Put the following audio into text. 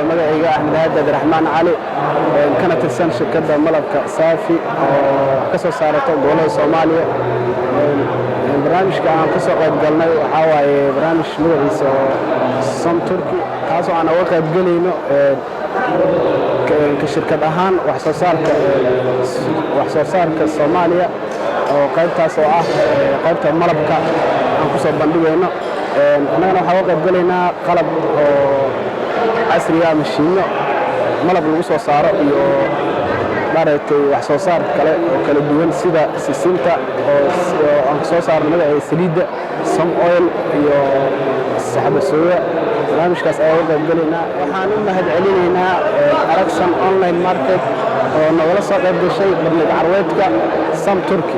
magacayga Axmed Haadi Abdiraxmaan Cali kana tirsan shirkadda malabka Saafi oo ka soo saarto gobolada Soomaaliya. barnaamijka aan ka soo qayb galnay waxa waaye barnaamij magaciisa Sam Turki kaasoo aan uga qayb galayno ka shirkad ahaan wax soo saarka Soomaaliya oo qaybtaas oo ah qaybta malabka aan ku soo bandhigayno. annagana waxaan uga qayb galaynaa qalab oo casri ah, mashiinno malab lagu soo saaro iyo maaragtay wax soo saar kale oo kala duwan sida sisinta oo aan soo saarno magaceeda saliidda some oil iyo saxba sooya. barnaamijkaas ayaan uga qayb galaynaa. waxaan u mahadcelinaynaa Aragsan online market oo nagala soo qayb gashay bandhig carweedka Sam Turki.